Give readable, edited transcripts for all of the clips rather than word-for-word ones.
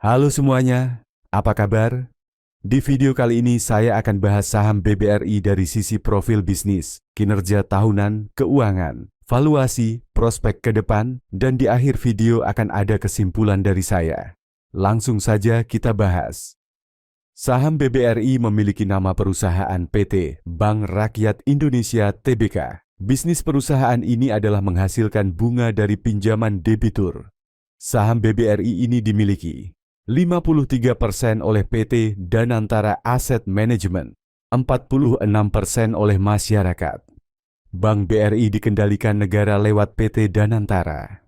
Halo semuanya, apa kabar? Di video kali ini saya akan bahas saham BBRI dari sisi profil bisnis, kinerja tahunan, keuangan, valuasi, prospek ke depan, dan di akhir video akan ada kesimpulan dari saya. Langsung saja kita bahas. Saham BBRI memiliki nama perusahaan PT Bank Rakyat Indonesia Tbk. Bisnis perusahaan ini adalah menghasilkan bunga dari pinjaman debitur. Saham BBRI ini dimiliki 53% oleh PT Danantara Asset Management, 46% oleh masyarakat. Bank BRI dikendalikan negara lewat PT Danantara.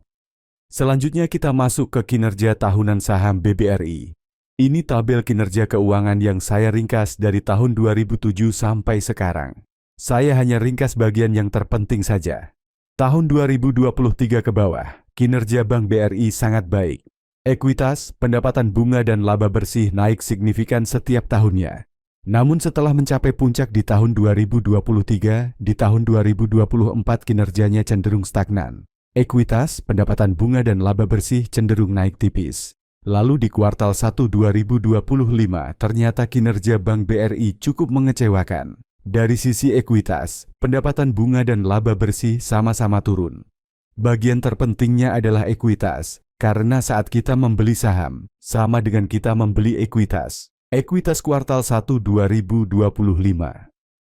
Selanjutnya kita masuk ke kinerja tahunan saham BBRI. Ini tabel kinerja keuangan yang saya ringkas dari tahun 2007 sampai sekarang. Saya hanya ringkas bagian yang terpenting saja. Tahun 2023 ke bawah, kinerja Bank BRI sangat baik. Ekuitas, pendapatan bunga dan laba bersih naik signifikan setiap tahunnya. Namun setelah mencapai puncak di tahun 2023, di tahun 2024 kinerjanya cenderung stagnan. Ekuitas, pendapatan bunga dan laba bersih cenderung naik tipis. Lalu di kuartal 1 2025 ternyata kinerja Bank BRI cukup mengecewakan. Dari sisi ekuitas, pendapatan bunga dan laba bersih sama-sama turun. Bagian terpentingnya adalah ekuitas. Karena saat kita membeli saham, sama dengan kita membeli ekuitas. Ekuitas kuartal 1 2025.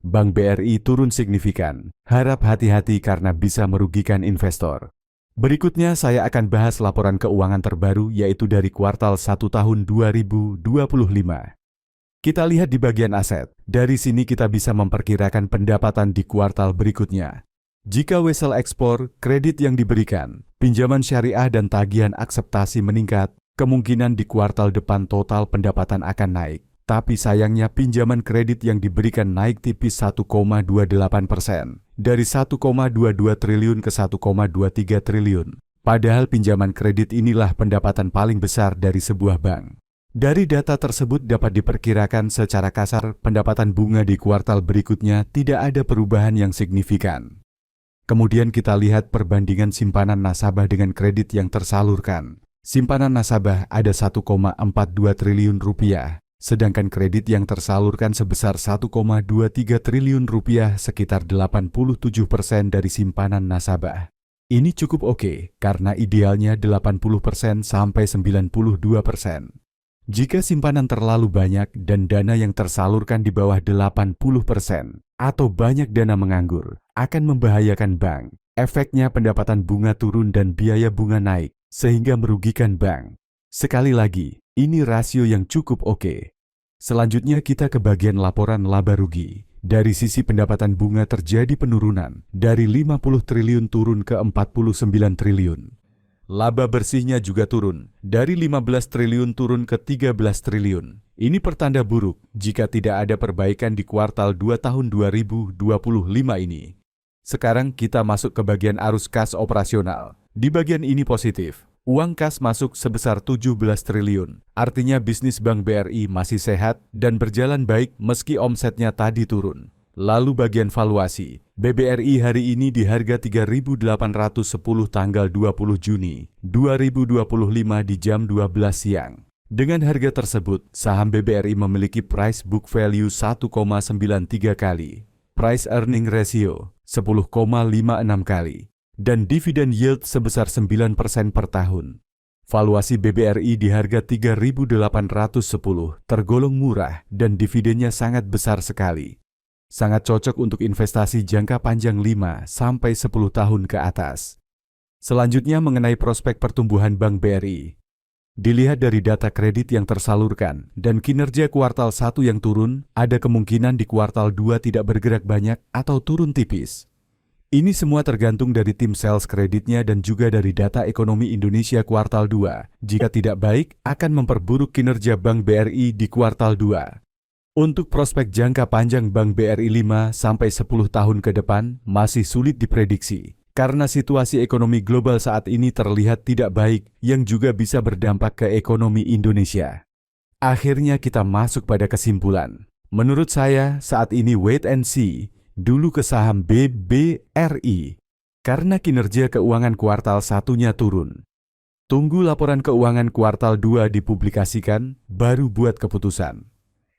Bank BRI turun signifikan. Harap hati-hati karena bisa merugikan investor. Berikutnya saya akan bahas laporan keuangan terbaru yaitu dari kuartal 1 tahun 2025. Kita lihat di bagian aset. Dari sini kita bisa memperkirakan pendapatan di kuartal berikutnya. Jika wesel ekspor, kredit yang diberikan, pinjaman syariah dan tagihan akseptasi meningkat, kemungkinan di kuartal depan total pendapatan akan naik. Tapi sayangnya pinjaman kredit yang diberikan naik tipis 1,28%, dari 1,22 triliun ke 1,23 triliun. Padahal pinjaman kredit inilah pendapatan paling besar dari sebuah bank. Dari data tersebut dapat diperkirakan secara kasar pendapatan bunga di kuartal berikutnya tidak ada perubahan yang signifikan. Kemudian kita lihat perbandingan simpanan nasabah dengan kredit yang tersalurkan. Simpanan nasabah ada 1,42 triliun rupiah, sedangkan kredit yang tersalurkan sebesar 1,23 triliun rupiah sekitar 87% dari simpanan nasabah. Ini cukup oke, karena idealnya 80% sampai 92%. Jika simpanan terlalu banyak dan dana yang tersalurkan di bawah 80% atau banyak dana menganggur, akan membahayakan bank. Efeknya pendapatan bunga turun dan biaya bunga naik, sehingga merugikan bank. Sekali lagi, ini rasio yang cukup oke. Selanjutnya kita ke bagian laporan laba rugi. Dari sisi pendapatan bunga terjadi penurunan, dari 50 triliun turun ke 49 triliun. Laba bersihnya juga turun, dari 15 triliun turun ke 13 triliun. Ini pertanda buruk jika tidak ada perbaikan di kuartal 2 tahun 2025 ini. Sekarang kita masuk ke bagian arus kas operasional. Di bagian ini positif. Uang kas masuk sebesar 17 triliun. Artinya bisnis Bank BRI masih sehat dan berjalan baik meski omsetnya tadi turun. Lalu bagian valuasi, BBRI hari ini di harga 3.810 tanggal 20 Juni 2025 di jam 12 siang. Dengan harga tersebut, saham BBRI memiliki price book value 1,93 kali, price earning ratio 10,56 kali, dan dividend yield sebesar 9% per tahun. Valuasi BBRI di harga 3.810 tergolong murah dan dividennya sangat besar sekali. Sangat cocok untuk investasi jangka panjang 5-10 tahun ke atas. Selanjutnya mengenai prospek pertumbuhan Bank BRI. Dilihat dari data kredit yang tersalurkan dan kinerja kuartal 1 yang turun, ada kemungkinan di kuartal 2 tidak bergerak banyak atau turun tipis. Ini semua tergantung dari tim sales kreditnya dan juga dari data ekonomi Indonesia kuartal 2. Jika tidak baik, akan memperburuk kinerja Bank BRI di kuartal 2. Untuk prospek jangka panjang Bank BRI 5-10 tahun ke depan masih sulit diprediksi karena situasi ekonomi global saat ini terlihat tidak baik yang juga bisa berdampak ke ekonomi Indonesia. Akhirnya kita masuk pada kesimpulan. Menurut saya saat ini wait and see dulu ke saham BBRI karena kinerja keuangan kuartal 1-nya turun. Tunggu laporan keuangan kuartal 2 dipublikasikan, baru buat keputusan.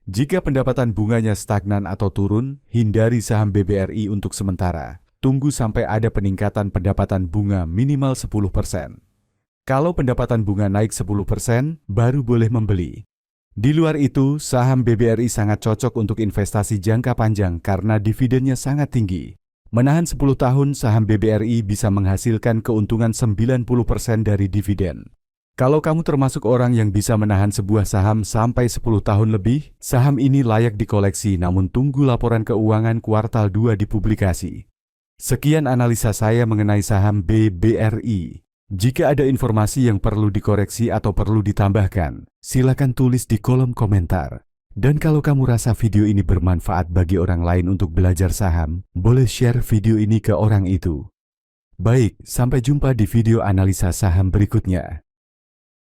Jika pendapatan bunganya stagnan atau turun, hindari saham BBRI untuk sementara. Tunggu sampai ada peningkatan pendapatan bunga minimal 10%. Kalau pendapatan bunga naik 10%, baru boleh membeli. Di luar itu, saham BBRI sangat cocok untuk investasi jangka panjang karena dividennya sangat tinggi. Menahan 10 tahun, saham BBRI bisa menghasilkan keuntungan 90% dari dividen. Kalau kamu termasuk orang yang bisa menahan sebuah saham sampai 10 tahun lebih, saham ini layak dikoleksi namun tunggu laporan keuangan kuartal 2 dipublikasi. Sekian analisa saya mengenai saham BBRI. Jika ada informasi yang perlu dikoreksi atau perlu ditambahkan, silakan tulis di kolom komentar. Dan kalau kamu rasa video ini bermanfaat bagi orang lain untuk belajar saham, boleh share video ini ke orang itu. Baik, sampai jumpa di video analisa saham berikutnya.